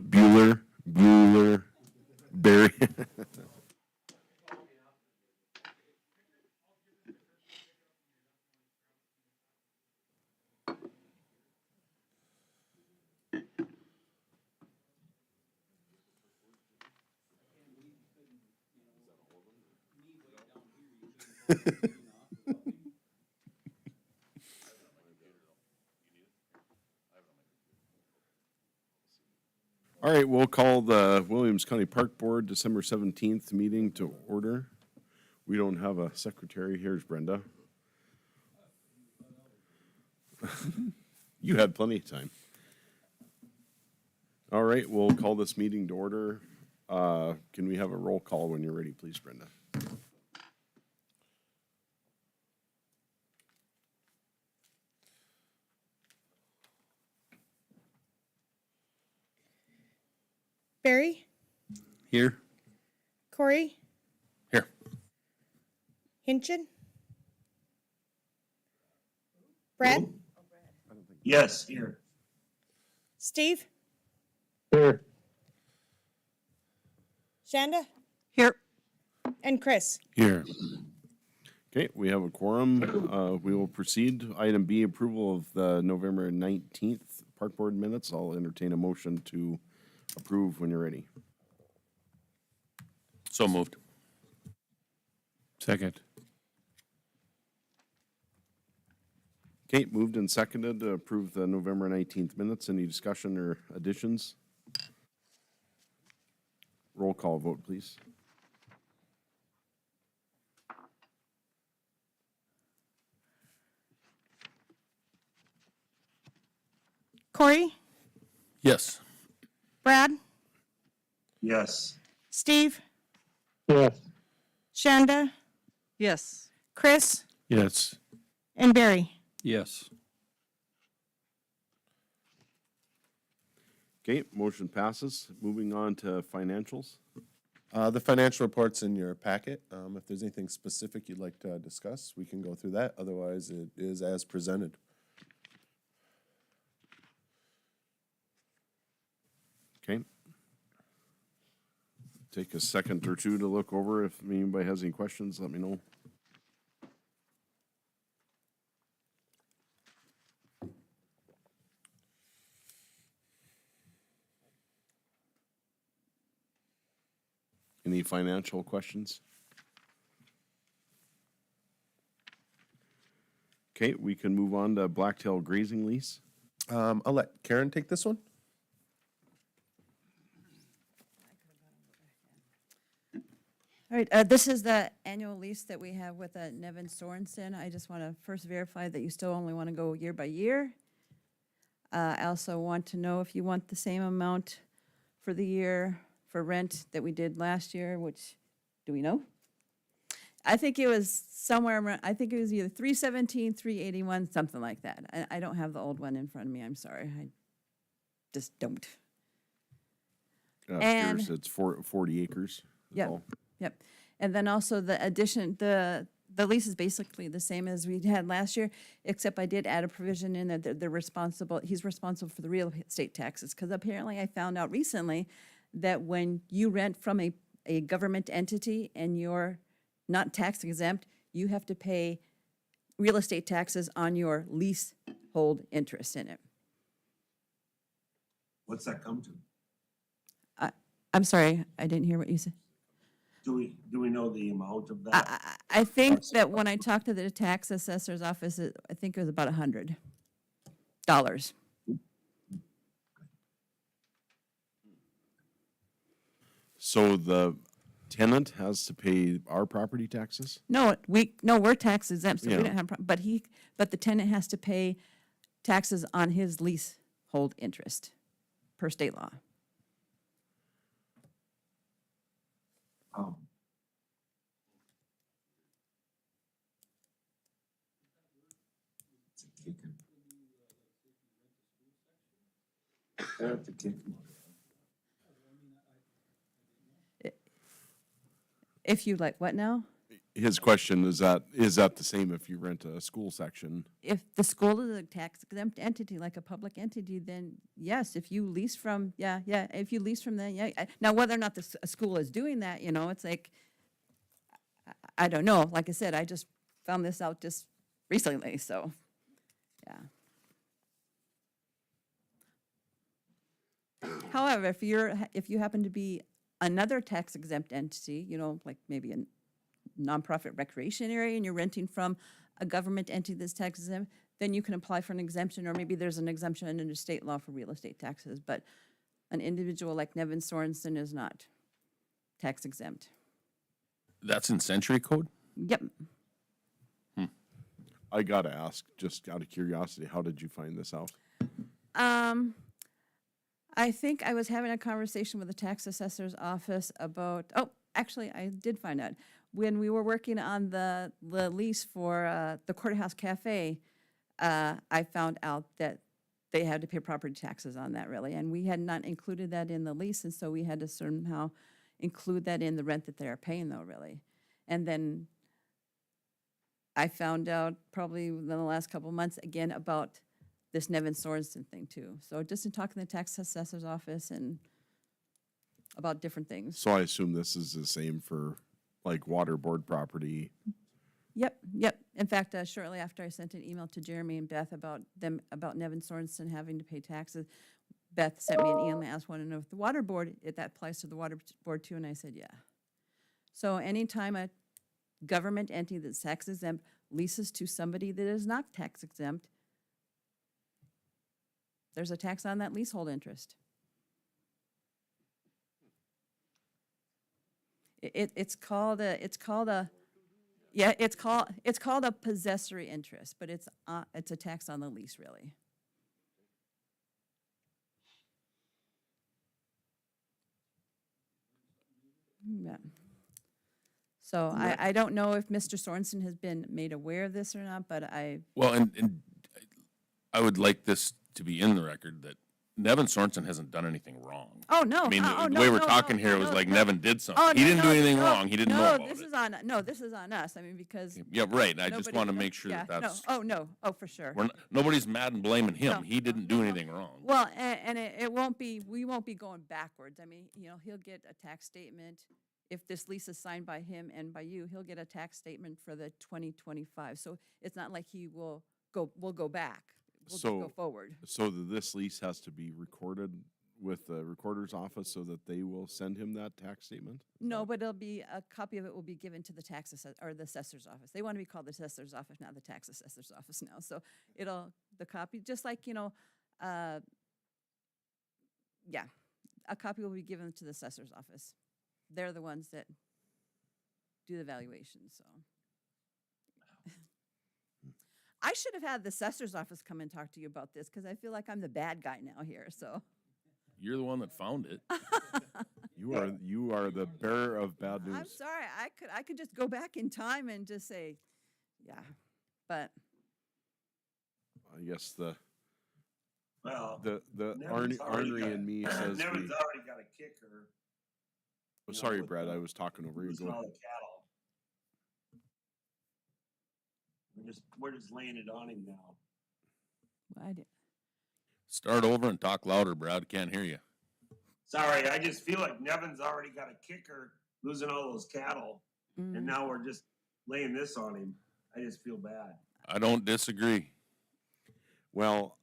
Bueller, Barry. All right, we'll call the Williams County Park Board December 17th meeting to order. We don't have a secretary. Here's Brenda. You had plenty of time. All right, we'll call this meeting to order. Can we have a roll call when you're ready, please, Brenda? Barry, Here. Corey, Here. Hinchin, Brad, Yes, here. Steve, Here. Shanda, Here. and Chris. Here. Okay, we have a quorum. We will proceed. Item B, approval of the November 19th Park Board minutes. I'll entertain a motion to approve when you're ready. So moved. Second. Okay, moved and seconded to approve the November 19th minutes. Any discussion or additions? Roll call vote, please. Corey, Yes. Brad, Yes. Steve, Yes. Shanda, Yes. Chris, Yes. and Barry. Yes. Okay, motion passes. Moving on to financials. The financial report's in your packet. If there's anything specific you'd like to discuss, we can go through that. Otherwise, it is as presented. Okay. Take a second or two to look over. If anybody has any questions, let me know. Any financial questions? Okay, we can move on to Blacktail grazing lease. I'll let Karen take this one. All right, this is the annual lease that we have with Nevin Sorensen. I just want to first verify that you still only want to go year by year. I also want to know if you want the same amount for the year for rent that we did last year, which, do we know? I think it was somewhere around, I think it was either 317, 381, something like that. I don't have the old one in front of me, I'm sorry. I just don't. And- Yours, it's 40 acres. is Yep. all. Yep. And then also the addition, the lease is basically the same as we had last year, except I did add a provision in that they're responsible, he's responsible for the real estate taxes. Because apparently I found out recently that when you rent from a government entity and you're not tax exempt, you have to pay real estate taxes on your leasehold interest in it. What's that come to? I'm sorry, I didn't hear what you said. Do we know the amount of that? I think that when I talked to the tax assessor's office, I think it was about $100. So the tenant has to pay our property taxes? No, we're tax exempt, so we Yeah. don't have, but the tenant has to pay taxes on his leasehold interest per state law. Oh. It's a kicking. That's a kicking. If you like, what now? his question is that the same if you rent a school section? If the school is a tax exempt entity, like a public entity, then yes, if you lease from, if you lease from them, Now, whether or not a school is doing that, it's like, I don't know. Like I said, I just found this out just recently, so, yeah. However, if you happen to be another tax exempt entity, like maybe a nonprofit recreation area and you're renting from a government entity that's tax exempt, then you can apply for an exemption, or maybe there's an exemption under state law for real estate taxes, but an individual like Nevin Sorensen is not tax exempt. That's in century code? Yep. I gotta ask, just out of curiosity, how did you find this out? I think I was having a conversation with the tax assessor's office about, actually, I did find out. When we were working on the lease for the Courthouse Cafe, I found out that they had to pay property taxes on that, really. And we had not included that in the lease, and so we had to somehow include that in the rent that they're paying, though, really. And then I found out probably in the last couple of months, again, about this Nevin Sorensen thing, too. So just in talking to the tax assessor's office and about different things. So I assume this is the same for like water board property. Yep. In fact, shortly after I sent an email to Jeremy and Beth about Nevin Sorensen having to pay taxes, Beth sent me an email and asked, want to know if the water board, if that applies to the water board too, and I said, yeah. So anytime a government entity that's tax exempt leases to somebody that is not tax exempt, there's a tax on that leasehold interest. It's called a possessory interest, but it's a tax on the lease, really. Yeah. So I don't know if Mr. Sorensen has been made aware of this or not, but Well, and I would like this to be in the record that Nevin Sorensen hasn't done anything wrong. oh, no. I mean, oh, the no, way we're no, talking no, here no, was like no. Nevin did something. Oh, He no, didn't do no, anything no, wrong. He didn't know about this it. this is on us. I mean, because. Yeah, right. I just nobody- want to make sure that yeah, that's, No, for sure. nobody's mad and blaming him. No, He didn't do anything wrong. Well, and it won't be, we won't be going backwards. I mean, he'll get a tax statement. If this lease is signed by him and by you, he'll get a tax statement for the 2025. So it's not like we'll go back. We'll just go forward. So this lease has to be recorded with the recorder's office so that they will send him that tax statement? No, but a copy of it will be given to the tax assessor, or the assessor's office. They want to be called the assessor's office, not the tax assessor's office now. So the copy, just like, a copy will be given to the assessor's office. They're the ones that do the valuation, so. I should have had the assessor's office come and talk to you about this, because I feel like I'm the bad guy now here, so. You're the one that found it. You are the bearer of bad news. I'm sorry, I could just go back in time and just say, yeah, but, I guess the Well, Arnery Nevin's already got- in me says Nevin's already got a kicker. oh, you know, sorry, with Brad, the- I was talking over you. losing Go all ahead. the cattle. We're just laying it on him now. I did. Start over and talk louder, Brad. Can't hear you. Sorry, I just feel like Nevin's already got a kicker losing all those cattle, and now we're just laying this on him. I just feel bad. I don't disagree. Well,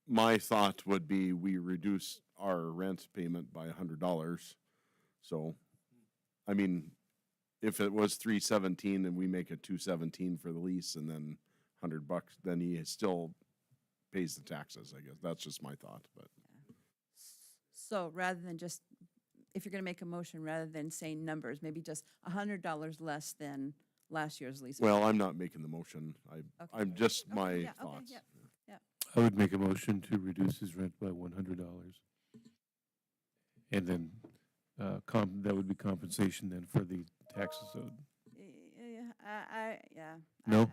my thought would be we reduce our rent payment by $100. So, I mean, if it was $317 and we make it $217 for the lease and then $100, then he still pays the taxes. I guess that's just my thought. But So rather than just, if you're going to make a motion, rather than saying numbers, maybe just $100 less than last year's lease. well, I'm not making the motion. I'm just Okay, my yeah, okay, thoughts. yeah. I would make a motion to reduce his rent by $100. And then, that would be compensation then for the taxes owed. No?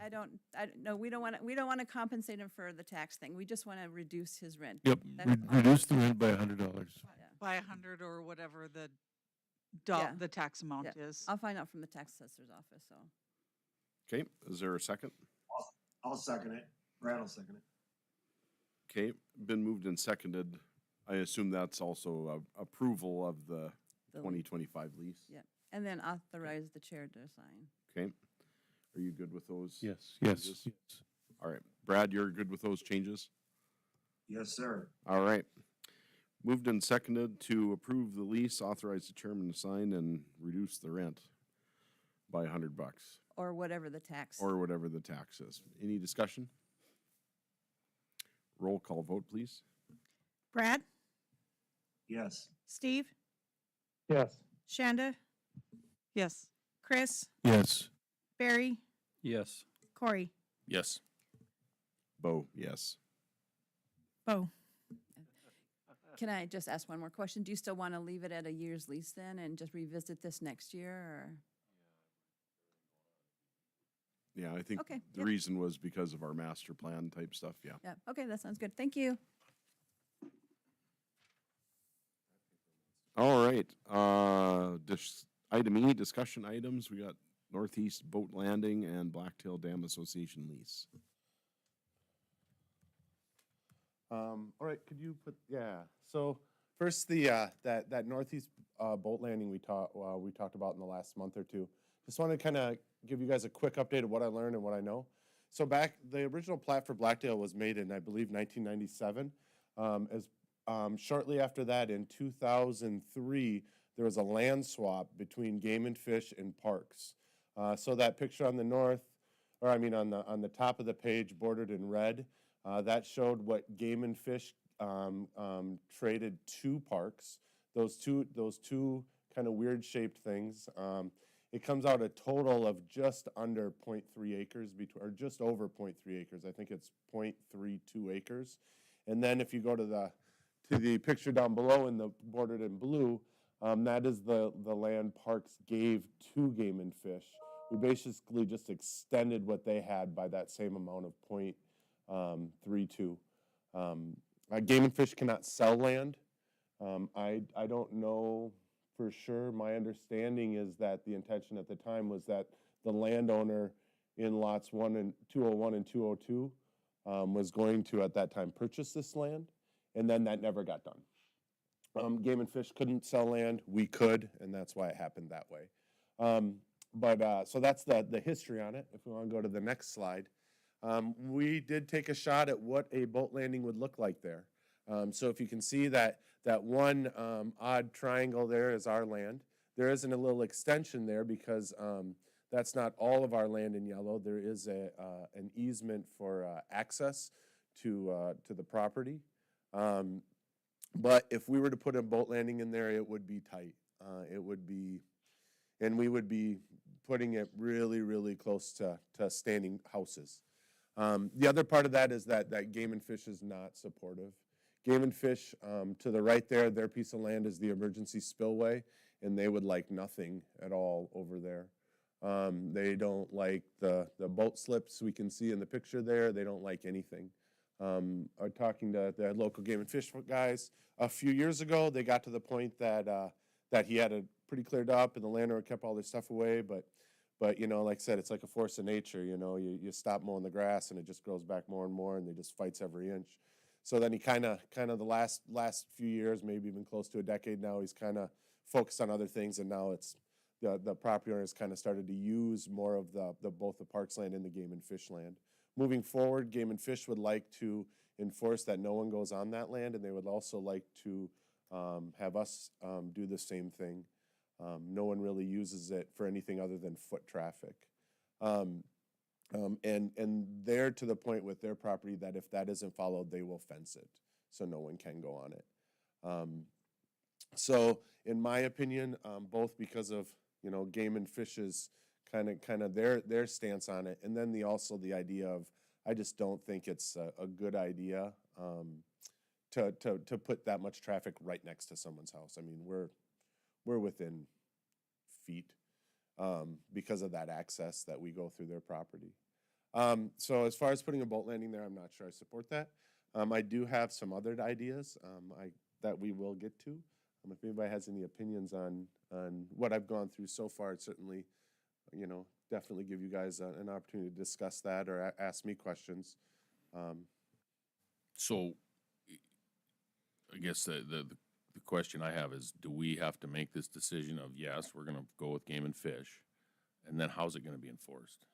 No, we don't want to compensate him for the tax thing. We just want to reduce his rent. Yep, That's- reduce the rent by $100. Yeah. by 100 or whatever the Yeah. the tax amount Yeah. is. I'll find out from the tax assessor's office, so. Okay, is there a second? I'll second it. Brad will second it. Okay, been moved and seconded. I assume that's also approval of the The- 2025 lease? Yeah, and then authorize the chair to sign. Okay, are you good with those? Yes, yes, changes? yes. All right, Brad, you're good with those changes? Yes, sir. All right. Moved and seconded to approve the lease, authorize the chairman to sign and reduce the rent by $100 Or whatever the tax. or whatever the tax is. Any discussion? Roll call vote, please. Brad, Yes. Steve, Yes. Shanda, Yes. Chris, Yes. Barry, Yes. Corey. Yes. Bo, yes. Bo. Can I just ask one more question? Do you still want to leave it at a year's lease then and just revisit this next year, or? Yeah, I think Okay, the yep. reason was because of our master plan type stuff, yeah. Yeah, okay, that sounds good. Thank you. All right, item E, discussion items. We got Northeast Boat Landing and Blacktail Dam Association lease. All right, could you put, yeah, so first the, that northeast, boat landing we talked about in the last month or two. Just wanted to kind of give you guys a quick update of what I learned and what I know. So the original plat for Blacktail was made in, I believe, 1997. Shortly after that, in 2003, there was a land swap between Game and Fish and Parks. So that picture on the north, or I mean on the top of the page, bordered in red, that showed what Game and Fish traded to Parks. Those two kind of weird shaped things. It comes out a total of just under 0.3 acres, or just over 0.3 acres. I think it's 0.32 acres. And then if you go to the picture down below in the bordered in blue, that is the land Parks gave to Game and Fish. We basically just extended what they had by that same amount of 0.32. Game and Fish cannot sell land. I don't know for sure. My understanding is that the intention at the time was that the landowner in lots 201 and 202 was going to, at that time, purchase this land, and then that never got done. Game and Fish couldn't sell land. We could, and that's why it happened that way. So that's the history on it. If we want to go to the next slide. We did take a shot at what a boat landing would look like there. So if you can see that one odd triangle there is our land. There isn't a little extension there because that's not all of our land in yellow. There is an easement for access to the property. But if we were to put a boat landing in there, it would be tight. It would be, and we would be putting it really, really close to standing houses. The other part of that is that Game and Fish is not supportive. Game and Fish, to the right there, their piece of land is the emergency spillway, and they would like nothing at all over there. They don't like the boat slips we can see in the picture there. They don't like anything. I'm talking to the local Game and Fish guys a few years ago. They got to the point that he had it pretty cleared up, and the landowner kept all their stuff away, but you know, like I said, it's like a force of nature. You know, you stop mowing the grass and it just grows back more and more, and they just fights every inch. So then he kind of the last few years, maybe even close to a decade now, he's kind of focused on other things, and now it's the property owners kind of started to use more of both the Parks land and the Game and Fish land. Moving forward, Game and Fish would like to enforce that no one goes on that land, and they would also like to have us do the same thing. No one really uses it for anything other than foot traffic. And they're to the point with their property that if that isn't followed, they will fence it, so no one can go on it. So in my opinion, both because of, you know, Game and Fish's kind of their stance on it, and then also the idea of, I just don't think it's a good idea to put that much traffic right next to someone's house. I mean, we're within feet because of that access that we go through their property. So as far as putting a boat landing there, I'm not sure I support that. I do have some other ideas that we will get to. If anybody has any opinions on what I've gone through so far, I'd certainly, definitely give you guys an opportunity to discuss that or ask me questions. So I guess the question I have is, do we have to make this decision of, yes, we're gonna go with Game and Fish? And then how's it gonna be enforced?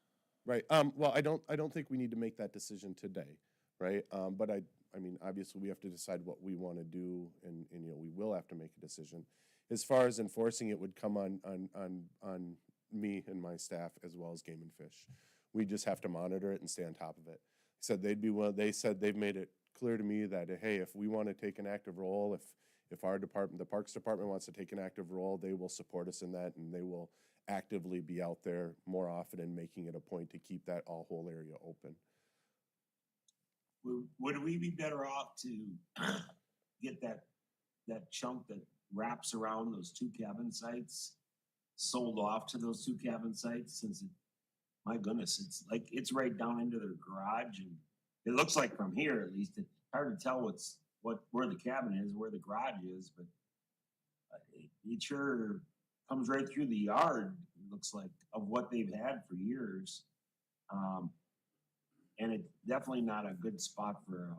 Right. Well, I don't think we need to make that decision today, right? But I mean, obviously, we have to decide what we want to do, and we will have to make a decision. As far as enforcing it, would come on me and my staff as well as Game and Fish. We just have to monitor it and stay on top of it. Said they'd be They said they've made it clear to me that hey, if we want to take an active role, if our department, the Parks Department, wants to take an active role, they will support us in that, and they will actively be out there more often and making it a point to keep that whole area open. Would we be better off to get that chunk that wraps around those 2 cabin sites sold off to those 2 cabin sites, since my goodness, it's right down into their garage, and it looks like from here at least, it's hard to tell where the cabin is, where the garage is, but it sure comes right through the yard, it looks like, of what they've had for years. And it's definitely not a good spot for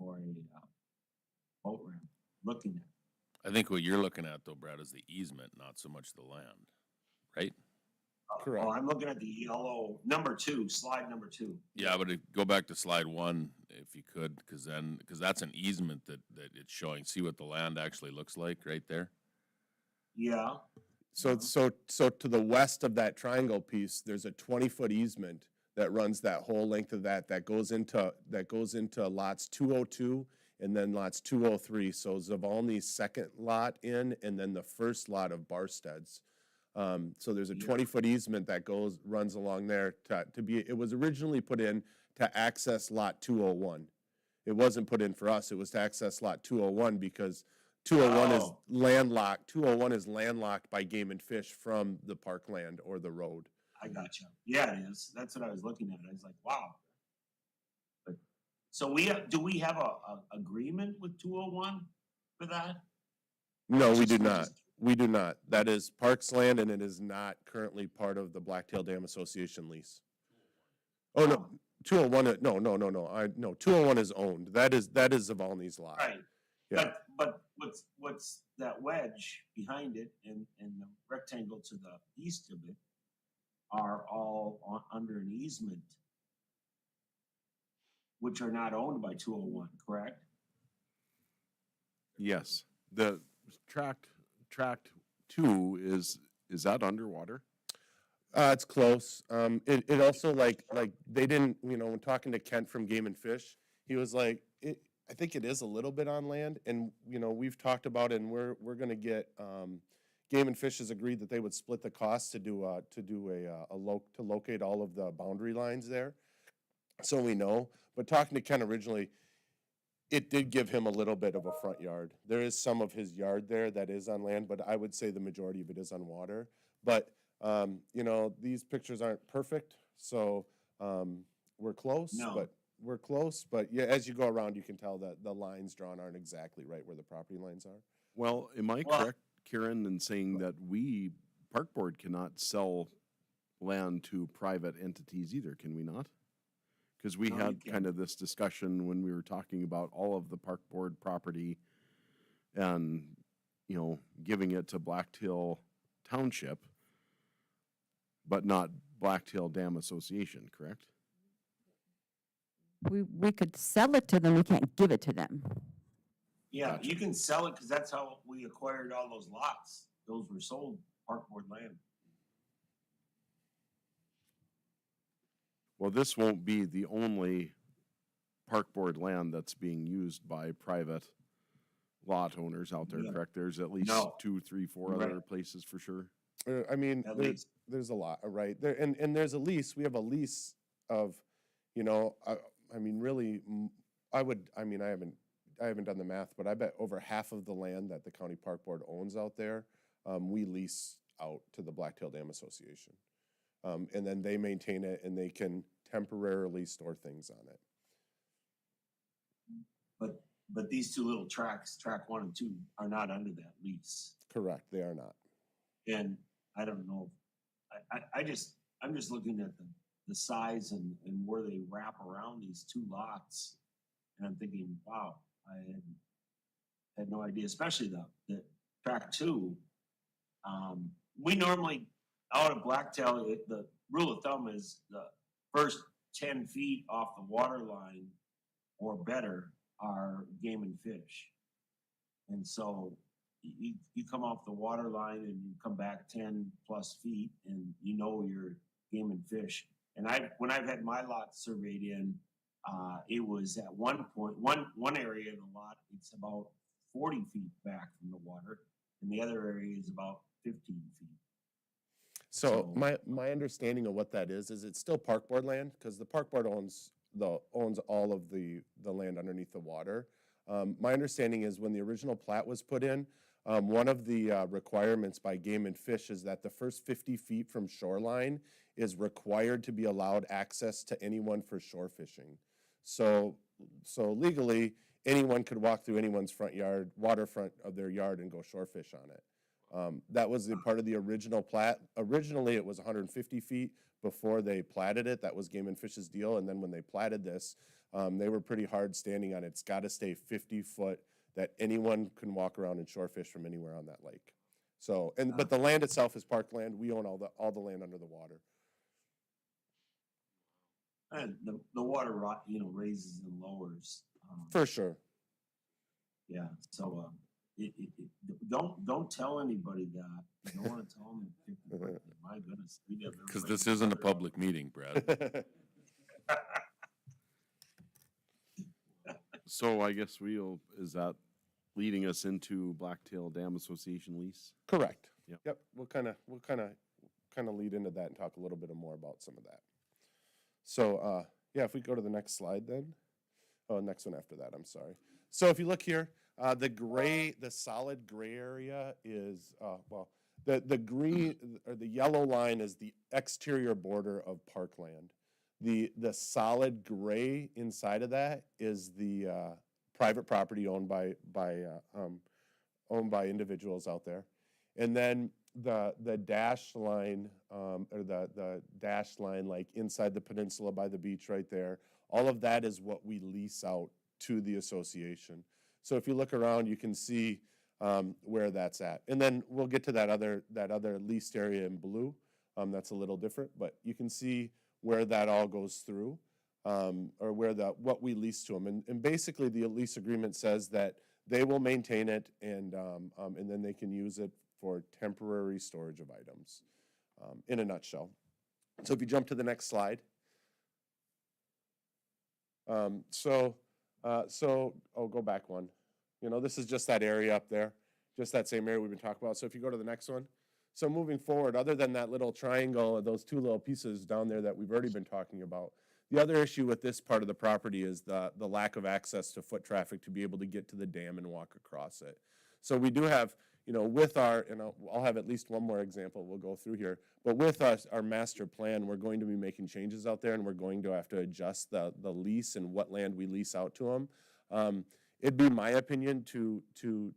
a boat ramp, looking at. I think what you're looking at though, Brad, is the easement, not so much the land, right? Correct. Oh, I'm looking at the yellow, slide number 2. Yeah, but go back to slide 1 if you could, because that's an easement that it's showing. See what the land actually looks like right there? Yeah, So to the west of that triangle piece, there's a 20-foot easement that runs that whole length of that goes into lots 202 and then lots 203. So Zavalny's second lot in, and then the first lot of Barstead's. So there's a 20-foot easement that runs along there it was originally put in to access lot 201. It wasn't put in for us, it was to access lot 201 because 201 is landlocked. 201 is landlocked by Game and Fish from the parkland or the road. I got you. Yeah, it is. That's what I was looking at. I was like, wow. But so do we have a agreement with 201 for that? No, we do not. We do not. That is Parks land, and it is not currently part of the Blacktail Dam Association lease. Oh, no, 201, no. 201 is owned. That is Zavalny's lot. Right. Yeah. But what's that wedge behind it and the rectangle to the east of it are all under an easement, which are not owned by 201, correct? Yes. The tract 2 is that underwater? It's close. It also like they didn't, when talking to Kent from Game and Fish, he was like, I think it is a little bit on land, and we've talked about it, and we're going to get Game and Fish has agreed that they would split the cost to locate all of the boundary lines there, so we know. But talking to Ken originally, it did give him a little bit of a front yard. There is some of his yard there that is on land, but I would say the majority of it is on water. But these pictures aren't perfect, so we're close. No. But we're close. But yeah, as you go around, you can tell that the lines drawn aren't exactly right where the property lines are. Well, am I correct, Karen, in saying that we, Park Board, cannot sell land to private entities either, can we not? Because we No, you had can't. kind of this discussion when we were talking about all of the Park Board property and, giving it to Blacktail Township, but not Blacktail Dam Association, correct? We could sell it to them, we can't give it to them. Yeah, you can sell it because that's how we acquired all those lots. Those were sold Park Board land. Well, this won't be the only Park Board land that's being used by private lot owners out there, Yeah. correct? There's at least No. 2, 3, 4 Right. other places for sure. I mean, At least. there's a lot, right? There, and there's a lease. We have a lease of, I mean, really, I haven't done the math, but I bet over half of the land that the county park board owns out there, we lease out to the Blacktail Dam Association. And then they maintain it and they can temporarily store things on it. But but these two little tracks, track 1 and 2, are not under that lease. Correct, they are not. And I don't know, I'm just looking at the size and where they wrap around these two lots. And I'm thinking, wow, I had no idea, especially the track 2. We normally, out of Blacktail, the rule of thumb is the first 10 feet off the water line or better are game and fish. And so you come off the water line and you come back 10 plus feet and you know you're game and fish. And when I've had my lot surveyed in, it was at one point, one area of the lot, it's about 40 feet back from the water, and the other area is about 15 feet. So my understanding of what that is it's still park board land, because the park board owns all of the land underneath the water. My understanding is when the original plat was put in, one of the requirements by Game and Fish is that the first 50 feet from shoreline is required to be allowed access to anyone for shore fishing. So legally, anyone could walk through anyone's front yard, waterfront of their yard, and go shore fish on it. That was the part of the original plat. Originally, it was 150 feet before they platted it. That was Game and Fish's deal. And then when they platted this, they were pretty hard standing on it. It's got to stay 50 foot that anyone can walk around and shore fish from anywhere on that lake. So, but the land itself is parkland. We own all the land under the water. And the water, raises and lowers. For sure. Yeah. So don't tell anybody that. You don't want to tell them. My goodness. Because this isn't a public meeting, Brad. So I guess is that leading us into Blacktail Dam Association lease? Correct. Yep. We'll kind of lead into that and talk a little bit more about some of that. So yeah, if we go to the next slide then. Oh, next one after that, I'm sorry. So if you look here, the solid gray area is, the green or the yellow line is the exterior border of parkland. The solid gray inside of that is the private property owned by individuals out there. And then the dash line, or the dash line, like inside the peninsula by the beach right there, all of that is what we lease out to the association. So if you look around, you can see where that's at. And then we'll get to that other leased area in blue. That's a little different, but you can see where that all goes through, or where what we lease to them. And basically the lease agreement says that they will maintain it and then they can use it for temporary storage of items, in a nutshell. So if you jump to the next slide. Go back one. This is just that area up there, just that same area we've been talking about. So if you go to the next one. So moving forward, other than that little triangle, those two little pieces down there that we've already been talking about, the other issue with this part of the property is the lack of access to foot traffic to be able to get to the dam and walk across it. So we do have, with our, I'll have at least one more example we'll go through here, but with our master plan, we're going to be making changes out there, and we're going to have to adjust the lease and what land we lease out to them. It'd be my opinion to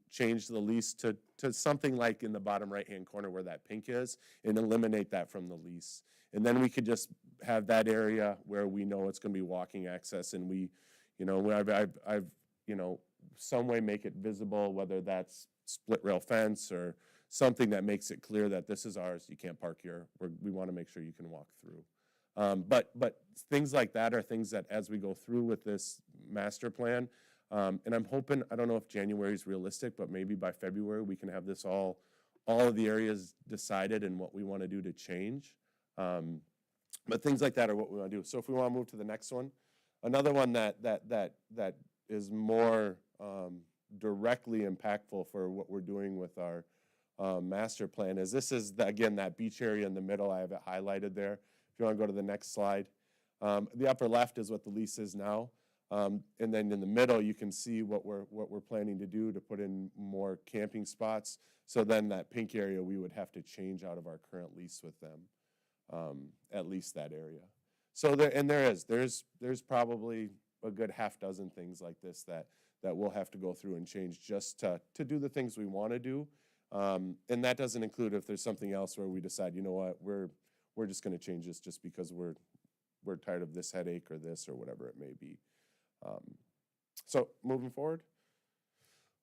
change the lease to something like in the bottom right-hand corner where that pink is, and eliminate that from the lease. And then we could just have that area where we know it's going to be walking access, and I've some way make it visible, whether that's split rail fence or something that makes it clear that this is ours. You can't park here. We want to make sure you can walk through. But things like that are things that as we go through with this master plan, and I'm hoping, I don't know if January is realistic, but maybe by February we can have this all of the areas decided and what we want to do to change. But things like that are what we want to do. So if we want to move to the next one, another one that is more directly impactful for what we're doing with our master plan is again, that beach area in the middle. I have it highlighted there. If you want to go to the next slide. The upper left is what the lease is now. And then in the middle, you can see what we're planning to do to put in more camping spots. So then that pink area, we would have to change out of our current lease with them, at least that area. So there's probably a good half dozen things like this that we'll have to go through and change just to do the things we want to do. And that doesn't include if there's something else where we decide, you know what, we're just going to change this just because we're tired of this headache or this or whatever it may be. So moving forward.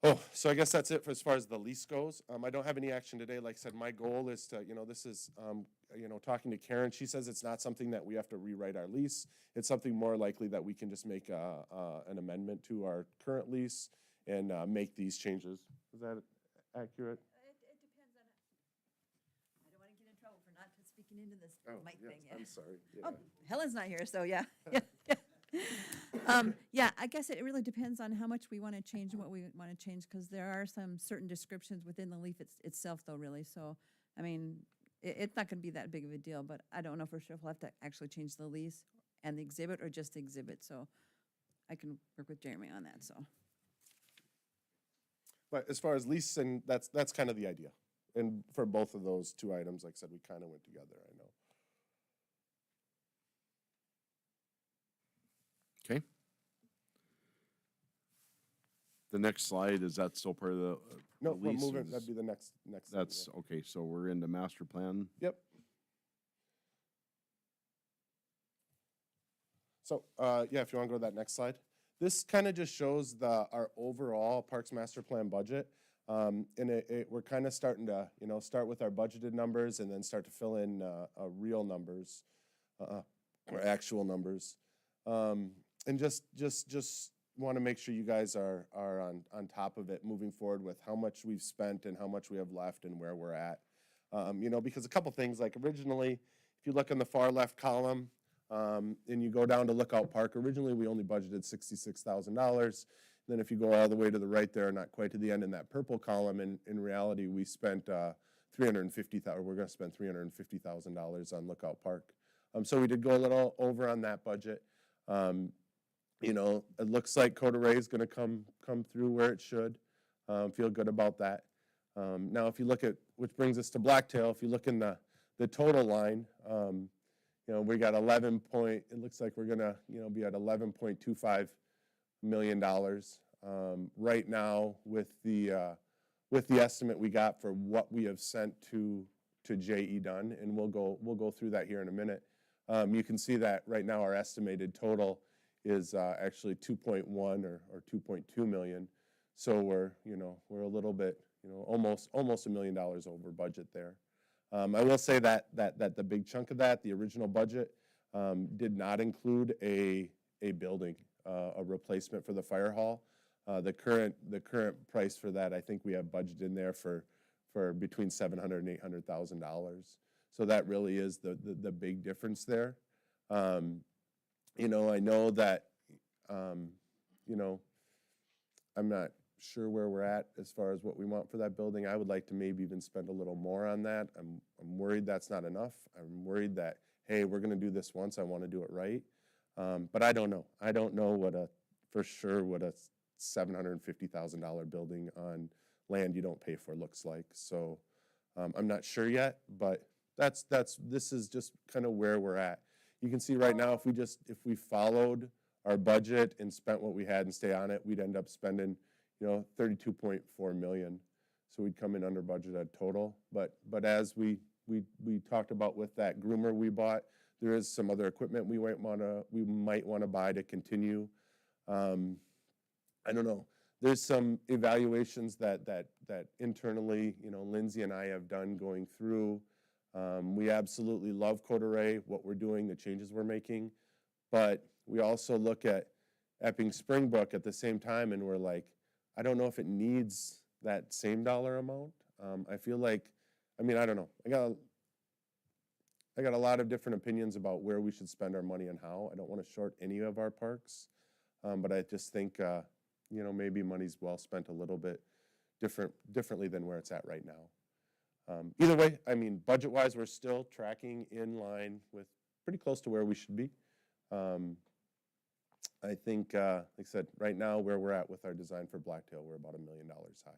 Oh, so I guess that's it for as far as the lease goes. I don't have any action today. Like I said, my goal is to, this is, talking to Karen. She says it's not something that we have to rewrite our lease. It's something more likely that we can just make an amendment to our current lease and make these changes. Is that accurate? It depends on, I don't want to get in trouble for not speaking into this Oh, mic yes, thing. I'm sorry. Oh, Yeah. Helen's not here, so yeah. Yeah, I guess it really depends on how much we want to change and what we want to change, because there are some certain descriptions within the leaf itself, though, really. So, I mean, it's not going to be that big of a deal, but I don't know for sure if we'll have to actually change the lease and the exhibit or just the exhibit. So I can work with Jeremy on that, so. But as far as leasing, that's kind of the idea. And for both of those two items, like I said, we kind of went together, I know. Okay. The next slide, is that still part of the No, we're lease? moving, Is- that'd be the next thing, That's, okay, so we're into master plan. yeah. Yep. So, yeah, if you want to go to that next slide. This kind of just shows our overall Parks Master Plan budget. And we're kind of starting to, start with our budgeted numbers and then start to fill in real numbers, or actual numbers. And just want to make sure you guys are on top of it moving forward with how much we've spent and how much we have left and where we're at. Because a couple things, like originally, if you look in the far left column, and you go down to Lookout Park, originally we only budgeted $66,000. Then if you go all the way to the right there, not quite to the end in that purple column, in reality we spent we're going to spend $350,000 on Lookout Park. So we did go a little over on that budget. It looks like Coda Ray is going to come through where it should. Feel good about that. Now, if you look at, which brings us to Blacktail, if you look in the total line, we got it looks like we're going to, be at $11.25 million right now with the estimate we got for what we have sent to J.E. Dunn, and we'll go through that here in a minute. You can see that right now our estimated total is actually 2.1 or 2.2 million. So we're a little bit, almost $1 million over budget there. I will say that the big chunk of that, the original budget, did not include a building, a replacement for the fire hall. The current price for that, I think we have budgeted in there for between $700,000 and $800,000. So that really is the big difference there. I know that, I'm not sure where we're at as far as what we want for that building. I would like to maybe even spend a little more on that. I'm worried that's not enough. I'm worried that, hey, we're going to do this once. I want to do it right. But I don't know. I don't know what a $750,000 building on land you don't pay for looks like. So I'm not sure yet, but this is just kind of where we're at. You can see right now, if we followed our budget and spent what we had and stay on it, we'd end up spending, $32.4 million. So we'd come in under budgeted total. But as we talked about with that groomer we bought, there is some other equipment we might want to buy to continue. I don't know. There's some evaluations that internally, Lindsay and I have done going through. We absolutely love Coda Ray, what we're doing, the changes we're making, but we also look at Epping Springbrook at the same time, and we're like, I don't know if it needs that same dollar amount. I feel like, I don't know. I got a lot of different opinions about where we should spend our money and how. I don't want to short any of our parks, but I just think, maybe money's well spent a little bit differently than where it's at right now. Either way, budget-wise, we're still tracking in line with pretty close to where we should be. I think, like I said, right now where we're at with our design for Blacktail, we're about $1 million high.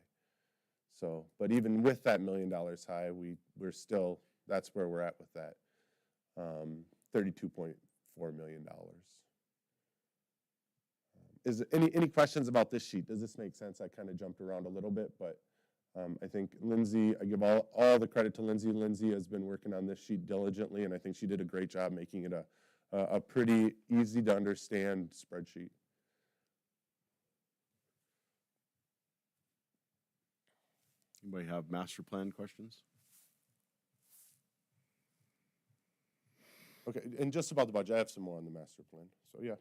So, but even with that $1 million high, we're still, that's where we're at with that $32.4 million. is any questions about this sheet? Does this make sense? I kind of jumped around a little bit, but I think Lindsay, I give all the credit to Lindsay. Lindsay has been working on this sheet diligently, and I think she did a great job making it a pretty easy to understand spreadsheet. Anybody have master plan questions? Okay, and just about the budget, I have some more on the master plan. So yeah.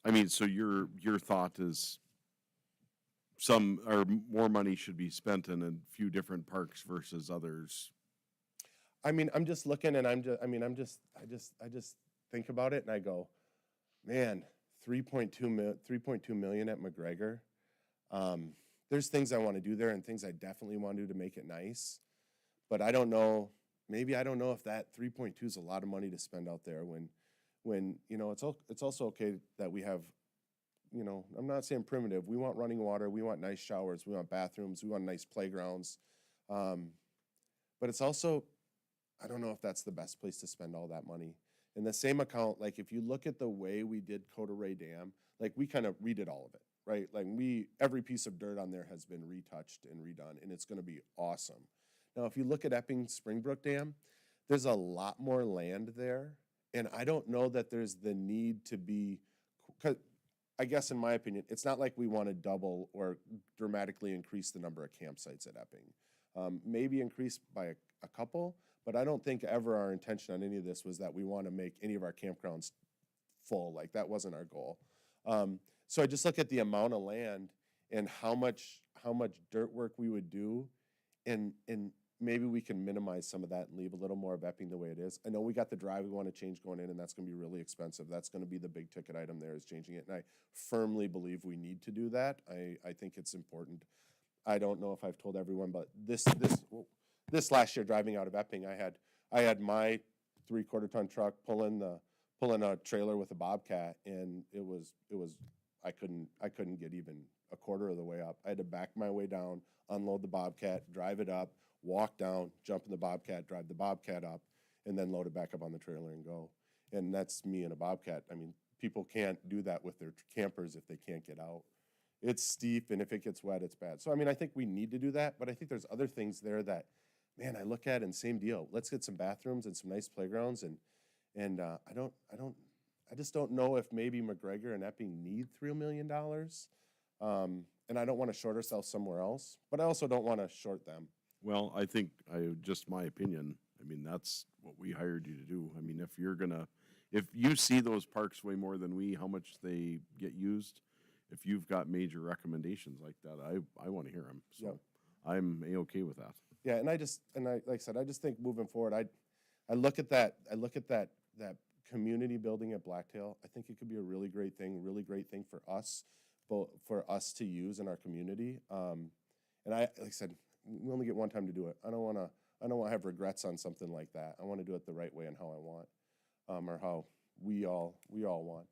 I mean, so your thought is some or more money should be spent in a few different parks versus others. I mean, I'm just looking and I just think about it and I go, man, 3.2 million at McGregor. There's things I want to do there and things I definitely want to do to make it nice. But I don't know, maybe I don't know if that 3.2 is a lot of money to spend out there when you know, it's also okay that we have, you know, I'm not saying primitive. We want running water, we want nice showers, we want bathrooms, we want nice playgrounds. But it's also, I don't know if that's the best place to spend all that money. In the same account, like if you look at the way we did Coda Ray Dam, like we kind of redid all of it, right? Like every piece of dirt on there has been retouched and redone, and it's gonna be awesome. Now, if you look at Epping Springbrook Dam, there's a lot more land there, and I don't know that there's the need to be, 'cause I guess in my opinion, it's not like we want to double or dramatically increase the number of campsites at Epping. Maybe increase by a couple, but I don't think ever our intention on any of this was that we want to make any of our campgrounds full. Like that wasn't our goal. So I just look at the amount of land and how much dirt work we would do, and maybe we can minimize some of that and leave a little more of Epping the way it is. I know we got the drive we want to change going in, and that's going to be really expensive. That's going to be the big ticket item there, is changing it. And I firmly believe we need to do that. I think it's important. I don't know if I've told everyone, but this last year driving out of Epping, I had my 3/4 ton truck pulling a trailer with a Bobcat, and it was I couldn't get even a quarter of the way up. I had to back my way down, unload the Bobcat, drive it up, walk down, jump in the Bobcat, drive the Bobcat up, and then load it back up on the trailer and go. And that's me and a Bobcat. I mean, people can't do that with their campers if they can't get out. It's steep, and if it gets wet, it's bad. So, I mean, I think we need to do that, but I think there's other things there that, man, I look at and same deal. Let's get some bathrooms and some nice playgrounds, and I just don't know if maybe McGregor and Epping need $3 million. And I don't want to short ourselves somewhere else, but I also don't want to short them. Well, I think just my opinion. I mean, that's what we hired you to do. I mean, if you see those parks way more than we, how much they get used, if you've got major recommendations like that, I want to hear them. So Yep. I'm A-okay with that. Yeah, and like I said, I just think moving forward, I look at that community building at Blacktail. I think it could be a really great thing for us, for us to use in our community. And like I said, we only get one time to do it. I don't want to have regrets on something like that. I want to do it the right way and how I want, or how we all want.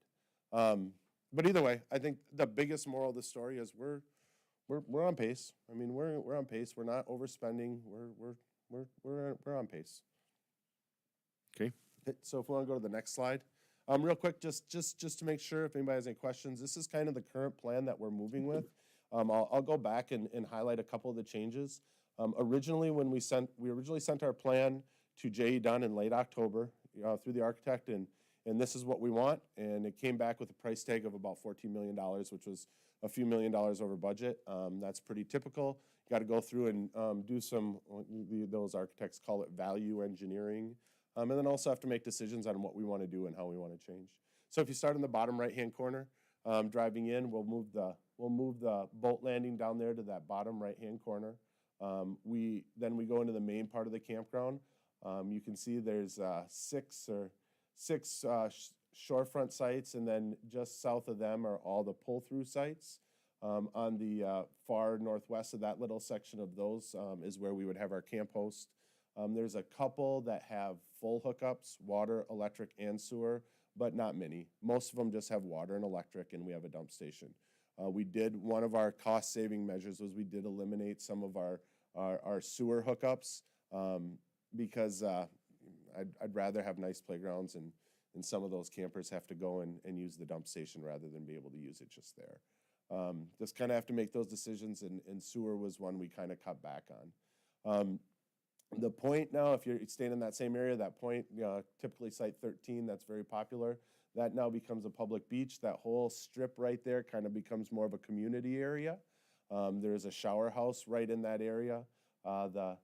But either way, I think the biggest moral of the story is we're on pace. I mean, we're on pace. We're not overspending. We're on pace. Okay. So if we want to go to the next slide, real quick, just to make sure if anybody has any questions, this is kind of the current plan that we're moving with. I'll go back and highlight a couple of the changes. Originally, when we originally sent our plan to J.E. Dunn in late October through the architect, and this is what we want, and it came back with a price tag of about $14 million, which was a few $1 million over budget. That's pretty typical. You got to go through and do some, those architects call it value engineering, and then also have to make decisions on what we want to do and how we want to change. So if you start in the bottom right-hand corner, driving in, we'll move the boat landing down there to that bottom right-hand corner. Then we go into the main part of the campground. You can see there's six shorefront sites, and then just south of them are all the pull-through sites. On the far northwest of that little section of those is where we would have our camp host. There's a couple that have full hookups, water, electric, and sewer, but not many. Most of them just have water and electric, and we have a dump station. One of our cost-saving measures was we did eliminate some of our sewer hookups because I'd rather have nice playgrounds and and some of those campers have to go and use the dump station rather than be able to use it just there. Just kind of have to make those decisions, and sewer was one we kind of cut back on. The point now, if you're staying in that same area, that point, typically Site 13, that's very popular, that now becomes a public beach. That whole strip right there kind of becomes more of a community area. There's a shower house right in that area. The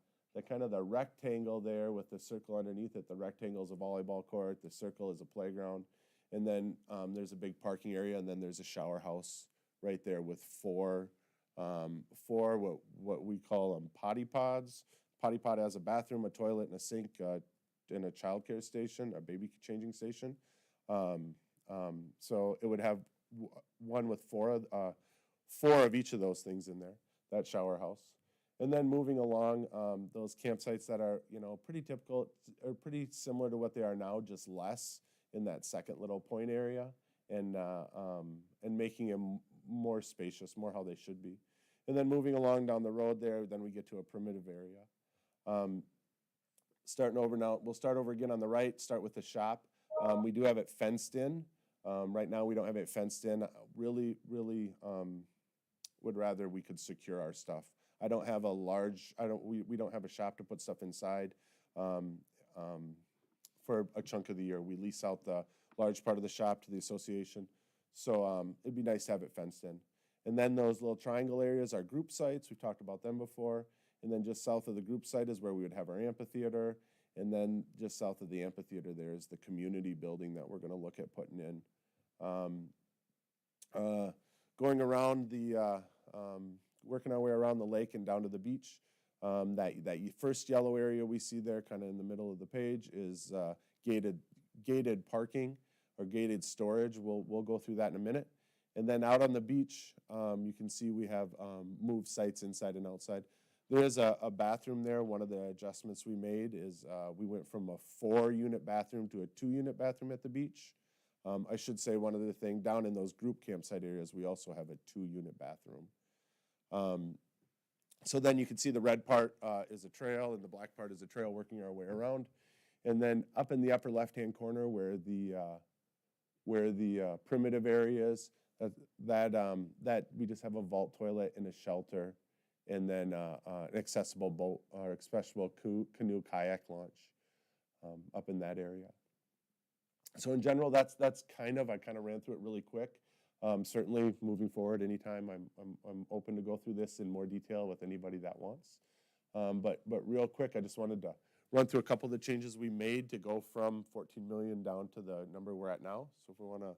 kind of the rectangle there with the circle underneath it, the rectangle is a volleyball court, the circle is a playground, and then there's a big parking area, and then there's a shower house right there with four what we call potty pods. Potty pod has a bathroom, a toilet, and a sink, and a childcare station, a baby changing station. So it would have one with four of each of those things in there, that shower house. And then moving along, those campsites that are, pretty typical, or pretty similar to what they are now, just less in that second little point area, and making them more spacious, more how they should be. And then moving along down the road there, then we get to a primitive area. Starting over now, we'll start over again on the right, start with the shop. We do have it fenced in. Right now, we don't have it fenced in. Really would rather we could secure our stuff. I don't have a large, we don't have a shop to put stuff inside for a chunk of the year. We lease out the large part of the shop to the association. So it'd be nice to have it fenced in. And then those little triangle areas are group sites. We've talked about them before. And then just south of the group site is where we would have our amphitheater. And then just south of the amphitheater, there is the community building that we're going to look at putting in. Going around working our way around the lake and down to the beach. That first yellow area we see there, kind of in the middle of the page, is gated parking or gated storage. We'll go through that in a minute. And then out on the beach, you can see we have moved sites inside and outside. There is a bathroom there. One of the adjustments we made is we went from a 4-unit bathroom to a 2-unit bathroom at the beach. I should say one other thing, down in those group campsite areas, we also have a 2-unit bathroom. So then you can see the red part is a trail, and the black part is a trail working our way around. And then up in the upper left-hand corner where the primitive area is, that we just have a vault toilet and a shelter, and then an accessible boat or accessible canoe kayak launch up in that area. So in general, that's I kind of ran through it really quick. Certainly moving forward, anytime I'm open to go through this in more detail with anybody that wants. But real quick, I just wanted to run through a couple of the changes we made to go from 14 million down to the number we're at now. So if we want to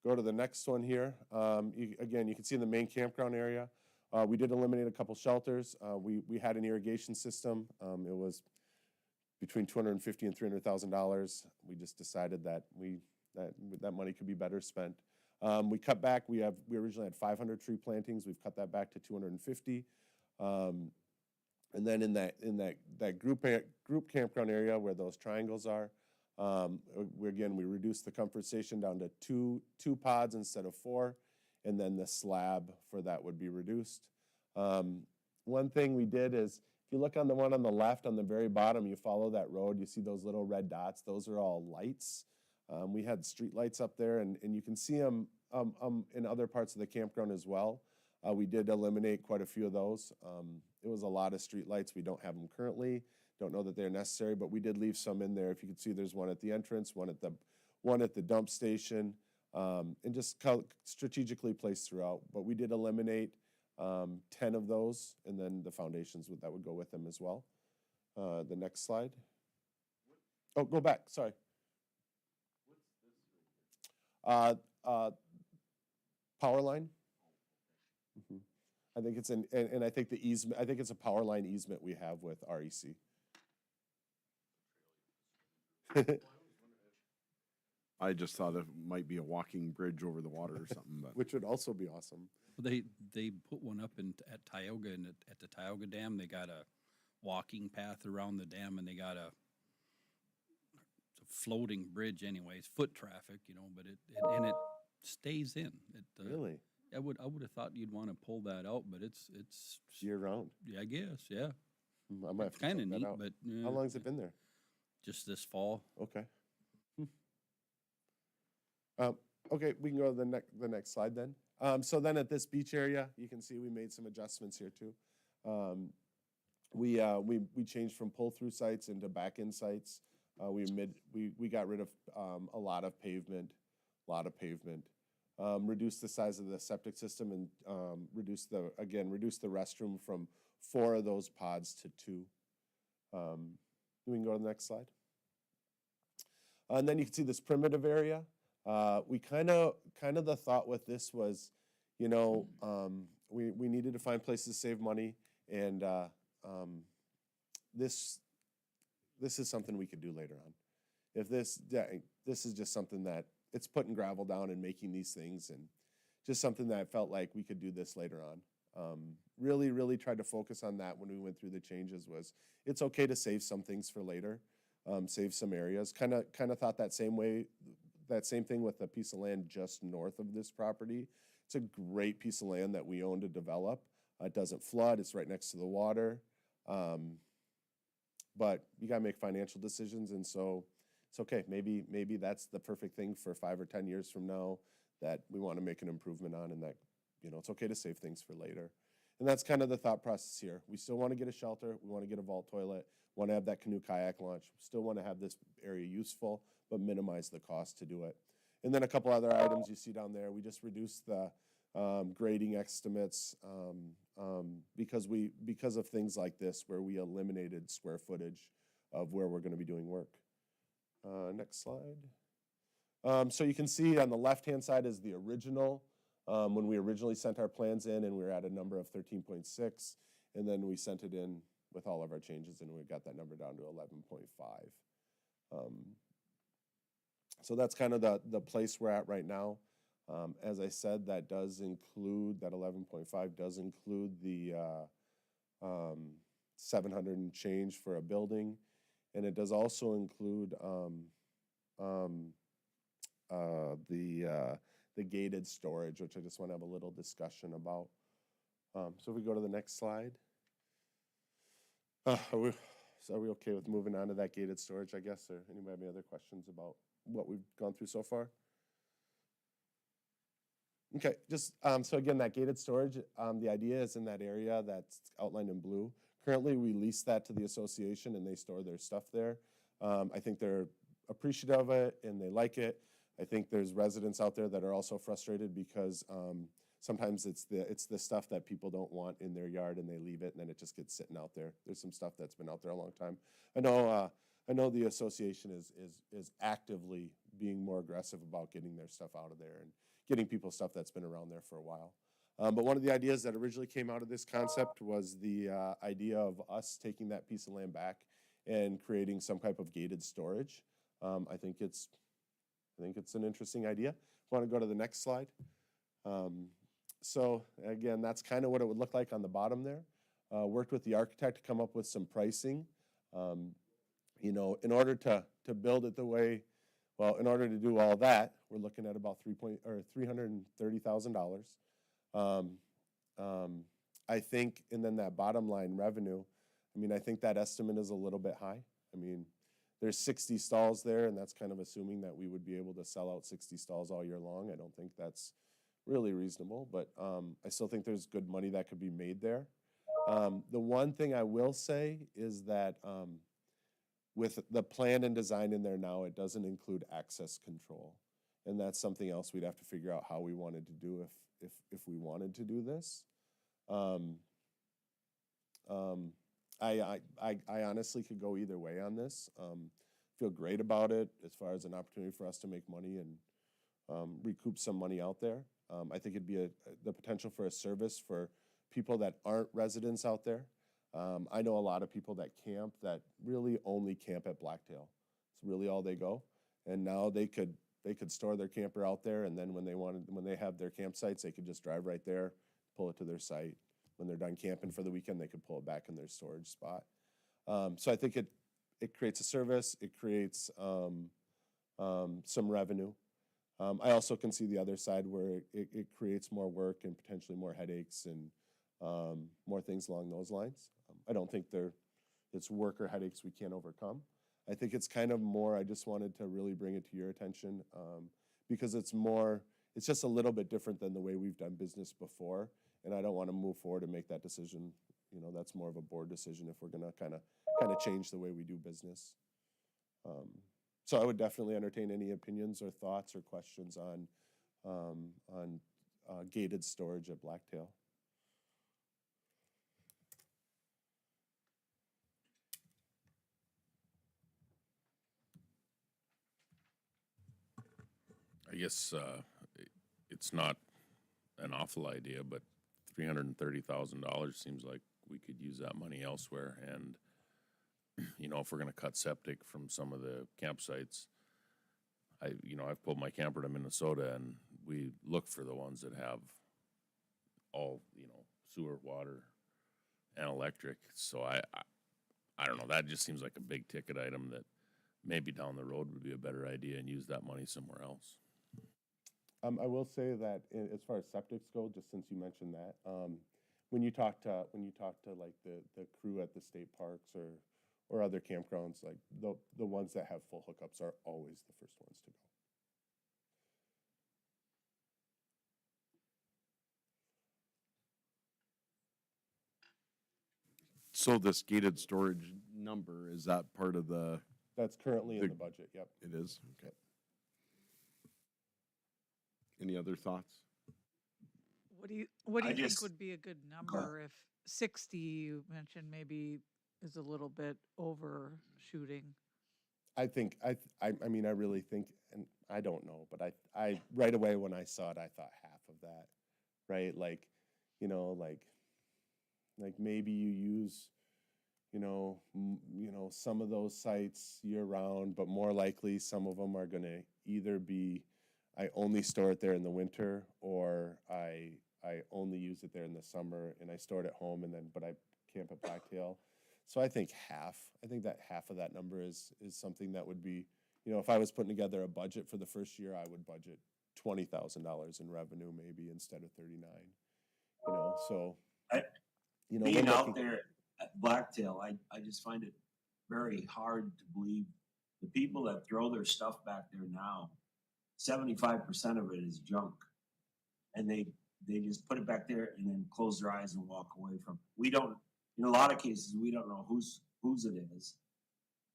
go to the next one here, again, you can see in the main campground area, we did eliminate a couple shelters. We had an irrigation system. It was between $250,000 and $300,000. We just decided that that money could be better spent. We cut back. We originally had 500 tree plantings. We've cut that back to 250. And then in that group campground area where those triangles are, we reduced the comfort station down to two pods instead of 4, and then the slab for that would be reduced. One thing we did is, if you look on the one on the left, on the very bottom, you follow that road, you see those little red dots. Those are all lights. We had street lights up there, and you can see them in other parts of the campground as well. We did eliminate quite a few of those. It was a lot of street lights. We don't have them currently. Don't know that they're necessary, but we did leave some in there. If you can see, there's one at the entrance, one at the dump station, and just strategically placed throughout. But we did eliminate 10 of those, and then the foundations that would go with them as well. The next slide. Oh, go back. Sorry. Power line. Mm-hmm. I think it's and I think the easement. I think it's a power line easement we have with REC. I just thought it might be a walking bridge over the water or something, but Which would also be awesome. They put one up at Tioga, and at the Tioga Dam, they got a walking path around the dam, and they got it's a floating bridge anyways, foot traffic, but it stays in. Really? I would have thought you'd want to pull that out, but it's Year round. yeah, I guess, yeah. I might have It's to kind of check that neat, out. but How long has it been there? just this fall. Okay. Okay, we can go to the next slide then. So then at this beach area, you can see we made some adjustments here too. We changed from pull-through sites into back-end sites. We got rid of a lot of pavement, reduced the size of the septic system and reduced the restroom from 4 of those pods to 2. We can go to the next slide. And then you can see this primitive area. We kind of the thought with this was, you know, we needed to find places to save money, and this is something we could do later on. If this is just something that it's putting gravel down and making these things, and just something that I felt like we could do this later on. Really tried to focus on that when we went through the changes. Was it's okay to save some things for later, save some areas. Kind of thought that same way. That same thing with the piece of land just north of this property. It's a great piece of land that we own to develop. It doesn't flood. It's right next to the water. But you got to make financial decisions, and so it's okay. Maybe that's the perfect thing for 5 or 10 years from now that we want to make an improvement on, and that, you know, it's okay to save things for later. And that's kind of the thought process here. We still want to get a shelter. We want to get a vault toilet. Want to have that canoe kayak launch. Still want to have this area useful, but minimize the cost to do it. And then a couple other items you see down there. We just reduced the grading estimates because of things like this, where we eliminated square footage of where we're going to be doing work. Next slide. So you can see on the left-hand side is the original, when we originally sent our plans in, and we were at a number of 13.6, and then we sent it in with all of our changes, and we got that number down to 11.5. So that's kind of the place we're at right now. As I said, that does include, that 11.5 does include the 700 and change for a building, and it does also include the gated storage, which I just want to have a little discussion about. So if we go to the next slide. Are we okay with moving on to that gated storage, I guess, or anybody have any other questions about what we've gone through so far? Okay, just so again, that gated storage, the idea is in that area that's outlined in blue. Currently, we lease that to the association, and they store their stuff there. I think they're appreciative of it, and they like it. I think there's residents out there that are also frustrated because sometimes it's the stuff that people don't want in their yard, and they leave it, and then it just gets sitting out there. There's some stuff that's been out there a long time. I know the association is actively being more aggressive about getting their stuff out of there and getting people stuff that's been around there for a while. But one of the ideas that originally came out of this concept was the idea of us taking that piece of land back and creating some type of gated storage. I think it's an interesting idea. Want to go to the next slide? So again, that's kind of what it would look like on the bottom there. Worked with the architect to come up with some pricing. You know, in order to build it the way, well, in order to do all that, we're looking at about $330,000. I think, and then that bottom line revenue, I mean, I think that estimate is a little bit high. I mean, there's 60 stalls there, and that's kind of assuming that we would be able to sell out 60 stalls all year long. I don't think that's really reasonable, but I still think there's good money that could be made there. The one thing I will say is that with the plan and design in there now, it doesn't include access control. And that's something else we'd have to figure out how we wanted to do if we wanted to do this. I honestly could go either way on this. Feel great about it as far as an opportunity for us to make money and recoup some money out there. I think it'd be the potential for a service for people that aren't residents out there. I know a lot of people that camp that really only camp at Blacktail. It's really all they go. And now they could store their camper out there, and then when they have their campsites, they could just drive right there, pull it to their site. When they're done camping for the weekend, they could pull it back in their storage spot. So I think it creates a service. It creates some revenue. I also can see the other side where it creates more work and potentially more headaches and more things along those lines. I don't think it's work or headaches we can't overcome. I think it's kind of more, I just wanted to really bring it to your attention because it's just a little bit different than the way we've done business before. And I don't want to move forward and make that decision. You know, that's more of a board decision if we're gonna kind of change the way we do business. So I would definitely entertain any opinions or thoughts or questions on gated storage at Blacktail. I guess it's not an awful idea, but $330,000 seems like we could use that money elsewhere. And, you know, if we're gonna cut septic from some of the campsites, I've pulled my camper to Minnesota and we look for the ones that have all, sewer, water, and electric. So I don't know, that just seems like a big ticket item that maybe down the road would be a better idea and use that money somewhere else. I will say that as far as septics go, just since you mentioned that, when you talk to like the crew at the state parks or other campgrounds, like the ones that have full hookups are always the first ones to go. So this gated storage number, is that part of the, That's currently in The- the budget, yep. it is? Okay. Any other thoughts? What do I you think just- would be a good number if 60 you mentioned maybe is a little bit overshooting? I think, I mean, I really think, and I don't know, but I right away when I saw it, I thought half of that, right? Like maybe you use, some of those sites year round, but more likely some of them are gonna either be, I only store it there in the winter, or I only use it there in the summer and I store it at home but I camp at Blacktail. So I think that half of that number is something that would be, if I was putting together a budget for the first year, I would budget $20,000 in revenue maybe instead of 39. So Being we're out looking- there at Blacktail, I just find it very hard to believe the people that throw their stuff back there now, 75% of it is junk. And they just put it back there and then close their eyes and walk away from it. We don't, in a lot of cases, we don't know whose it is.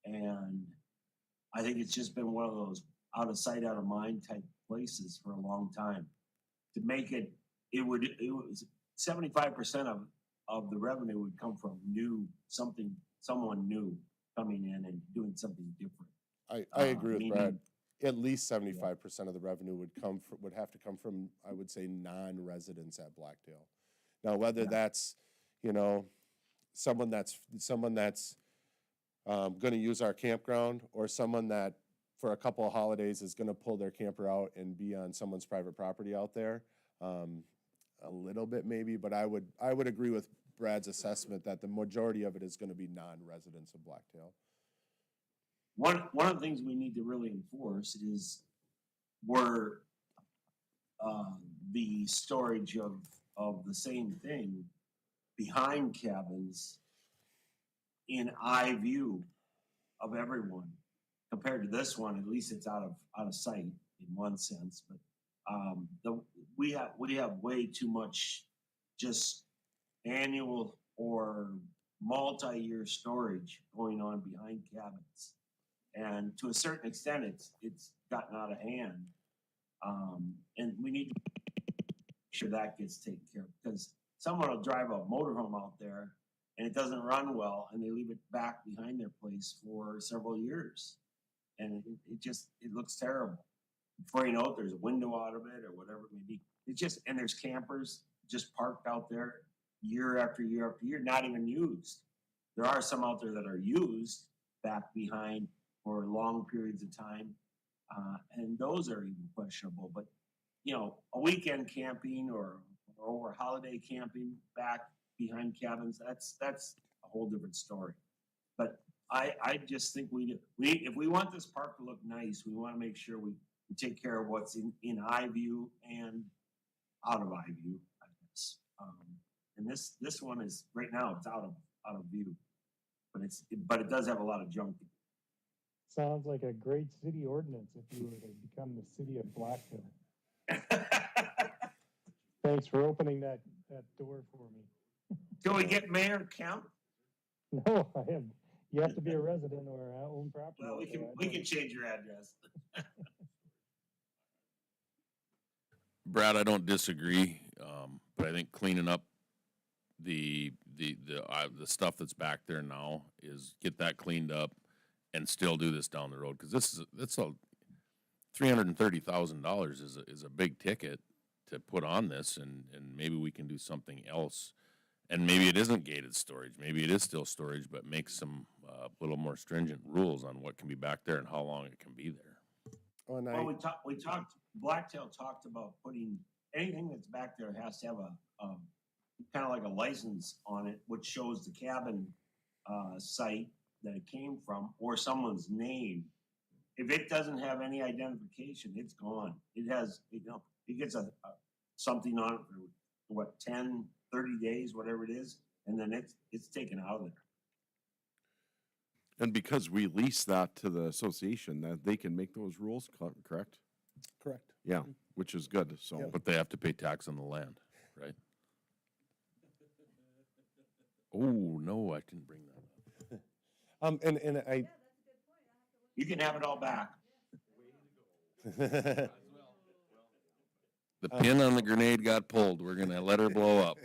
And I think it's just been one of those out of sight, out of mind type places for a long time. To make it was 75% of the revenue would come from someone new coming in and doing something different. I agree with Brad. meaning- At least 75% of the revenue would have to come from, I would say, non-residents at Blacktail. Now, whether that's, someone that's going to use our campground, or someone that for a couple of holidays is going to pull their camper out and be on someone's private property out there, a little bit maybe, but I would agree with Brad's assessment that the majority of it is going to be non-residents of Blacktail. One of the things we need to really enforce is where the storage of the same thing behind cabins in eye view of everyone. Compared to this one, at least it's out of sight in one sense. But we have way too much just annual or multi-year storage going on behind cabins. And to a certain extent, it's gotten out of hand. And we need to make sure that gets taken care of, because someone will drive a motorhome out there and it doesn't run well and they leave it back behind their place for several years. And it looks terrible. Before you know it, there's a window out of it or whatever it may be. And there's campers just parked out there year after year after year, not even used. There are some out there that are used back behind for long periods of time. And those are even questionable. But, a weekend camping or over holiday camping back behind cabins, that's a whole different story. But I just think if we want this park to look nice, we want to make sure we take care of what's in eye view and out of eye view, I guess. And this one is, right now, it's out of view. But it does have a lot of junk. sounds like a great city ordinance if you were to become the city of Blackville. Thanks for opening that door for me. Till we get mayor count? No, you have to be a resident or own property. Well, out there. I we don't- can change your address. Brad, I don't disagree, but I think cleaning up the stuff that's back there now is get that cleaned up and still do this down the road, because that's a $330,000 is a big ticket to put on this, and maybe we can do something else. And maybe it isn't gated storage, maybe it is still storage, but make some little more stringent rules on what can be back there and how long it can be there. Oh, and Well, I, we talked, Blacktail talked about putting, anything that's back there has to have a kind of like a license on it, which shows the cabin site that it came from, or someone's name. If it doesn't have any identification, it's gone. It has, it gets something on it for what, 10, 30 days, whatever it is, and then it's taken out of there. And because we lease that to the association, that they can make those rules, correct? correct. Yeah, which is good, so. Yep. But they have to pay tax on the land, right? Oh, no, I didn't bring that up. And I, You can have it all back. The pin on the grenade got pulled. We're gonna let her blow up.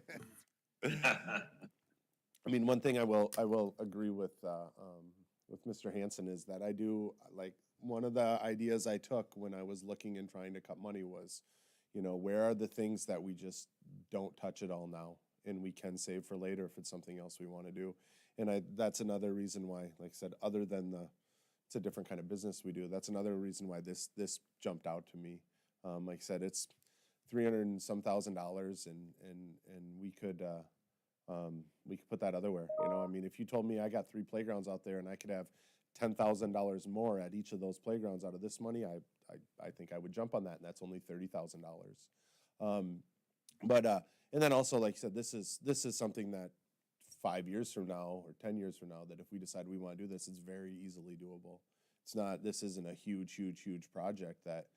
I mean, one thing I will agree with Mr. Hanson is that I do, like, one of the ideas I took when I was looking and trying to cut money was, where are the things that we just don't touch at all now and we can save for later if it's something else we want to do. And that's another reason why, like I said, other than it's a different kind of business we do, that's another reason why this jumped out to me. Like I said, it's $300 and some thousand, and we could put that otherwhere. I mean, if you told me I got 3 playgrounds out there and I could have $10,000 more at each of those playgrounds out of this money, I think I would jump on that, and that's only $30,000. And then also, like I said, this is something that 5 years from now or 10 years from now, that if we decide we want to do this, it's very easily doable. This isn't a huge project that,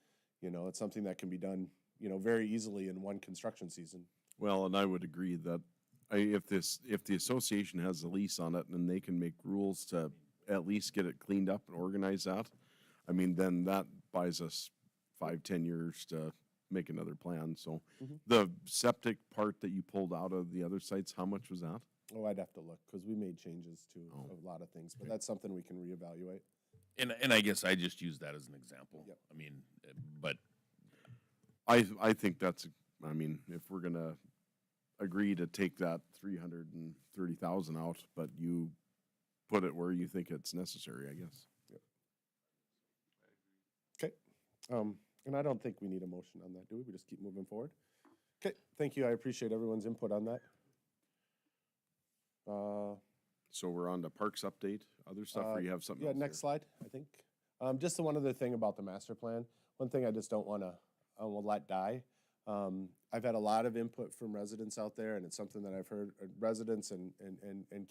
it's something that can be done, very easily in one construction season. Well, and I would agree that if the association has a lease on it and they can make rules to at least get it cleaned up and organize that, I mean, then that buys us 5-10 years to make another plan. So the septic part that you pulled out of the other sites, how much was that? Oh, I'd have to look, because we made changes to a lot of things, but that's something we can reevaluate. And I guess I just use that as an example. Yep. I mean, but I think if we're gonna agree to take that 330,000 out, but you put it where you think it's necessary, I guess. Okay. And I don't think we need a motion on that, do we? We just keep moving forward? Okay, thank you. I appreciate everyone's input on that. So we're on to parks update, other stuff, or you have something Yeah, else? next slide, I think. Just the one other thing about the master plan. One thing I just don't want to let die. I've had a lot of input from residents out there, and it's something that I've heard, residents and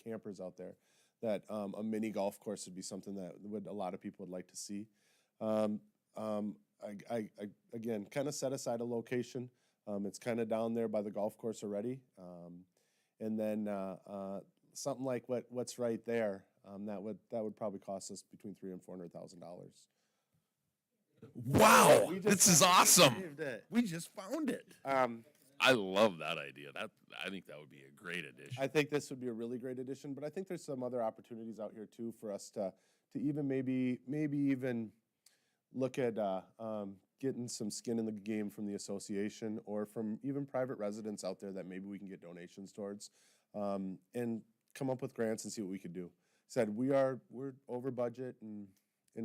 campers out there, that a mini golf course would be something that a lot of people would like to see. I again, kind of set aside a location. It's kind of down there by the golf course already. And then something like what's right there, that would probably cost us between $300,000 and $400,000. wow, We just this is found- awesome. saved it. We just found it. I love that idea. I think that would be a great addition. I think this would be a really great addition, but I think there's some other opportunities out here too for us to even maybe even look at getting some skin in the game from the association or from even private residents out there that maybe we can get donations towards, and come up with grants and see what we could do. Said we're over budget, and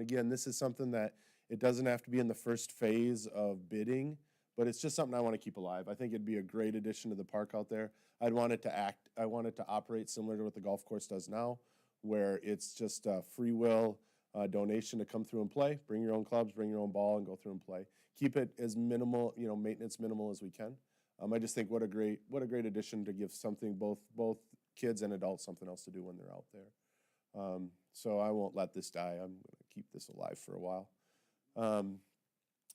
again, this is something that it doesn't have to be in the first phase of bidding, but it's just something I want to keep alive. I think it'd be a great addition to the park out there. I want it to operate similar to what the golf course does now, where it's just a free will donation to come through and play. Bring your own clubs, bring your own ball, and go through and play. Keep it as minimal, maintenance minimal as we can. I just think what a great addition to give something both kids and adults something else to do when they're out there. So I won't let this die. I'm gonna keep this alive for a while.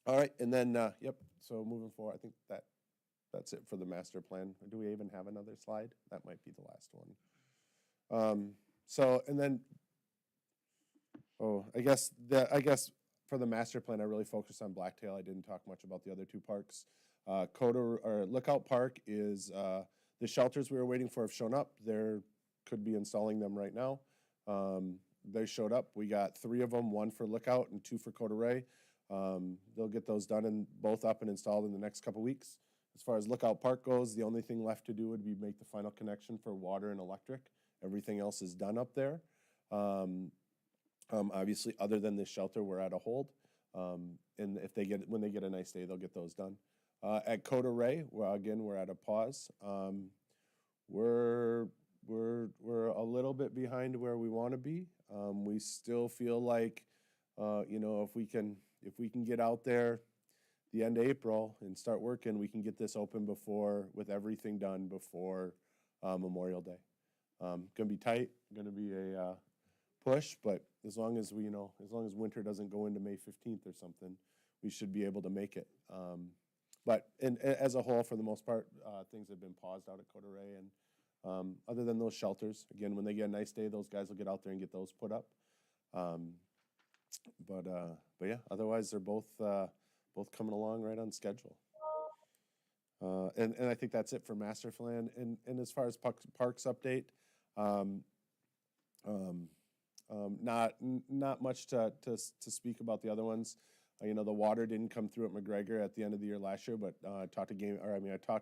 All right, and then, yep, so moving forward, I think that's it for the master plan. Do we even have another slide? That might be the last one. So, and then, I guess for the master plan, I really focused on Blacktail. I didn't talk much about the other two parks. Lookout Park is, the shelters we were waiting for have shown up. They're, could be installing them right now. They showed up. We got 3 of them, 1 for Lookout and 2 for Coda Ray. They'll get those done and both up and installed in the next couple weeks. As far as Lookout Park goes, the only thing left to do would be make the final connection for water and electric. Everything else is done up there. Obviously, other than this shelter, we're at a hold. And if they when they get a nice day, they'll get those done. At Coda Ray, we're at a pause. We're a little bit behind where we want to be. We still feel like, if we can get out there the end of April and start working, we can get this open with everything done before Memorial Day. Gonna be tight, gonna be a push, but as long as winter doesn't go into May 15th or something, we should be able to make it. But as a whole, for the most part, things have been paused out at Coda Ray, and other than those shelters, again, when they get a nice day, those guys will get out there and get those put up. But yeah, otherwise they're both coming along right on schedule. And I think that's it for master plan. And as far as parks update, not much to speak about the other ones. The water didn't come through at McGregor at the end of the year last year, but I talked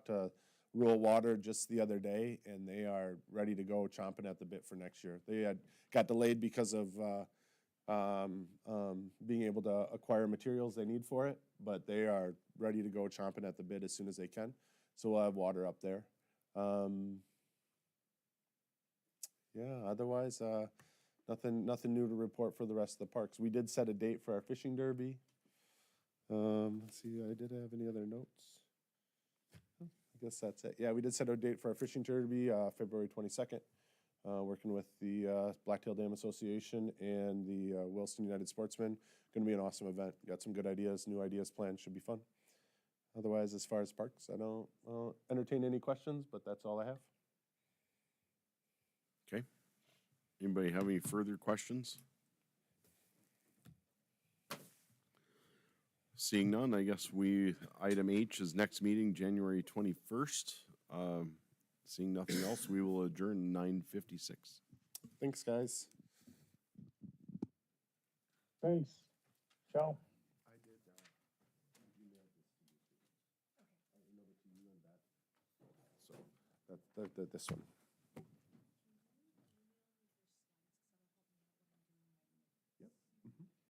to Rural Water just the other day, and they are ready to go, chomping at the bit for next year. They had got delayed because of being able to acquire materials they need for it, but they are ready to go, chomping at the bit as soon as they can. So we'll have water up there. Yeah, otherwise, nothing new to report for the rest of the parks. We did set a date for our fishing derby. Let's see, I did have any other notes? I guess that's it. Yeah, we did set a date for our fishing derby, February 22nd. Working with the Blacktail Dam Association and the Williston United Sportsmen. Going to be an awesome event. Got some good ideas, new ideas planned. Should be fun. Otherwise, as far as parks, I don't entertain any questions, but that's all I have. Okay. Anybody have any further questions? Seeing none, I guess item H is next meeting, January 21st. Seeing nothing else, we will adjourn 9:56. Thanks, guys. Thanks. Ciao. I did email this to you too. I emailed it to you and Beth. So this one.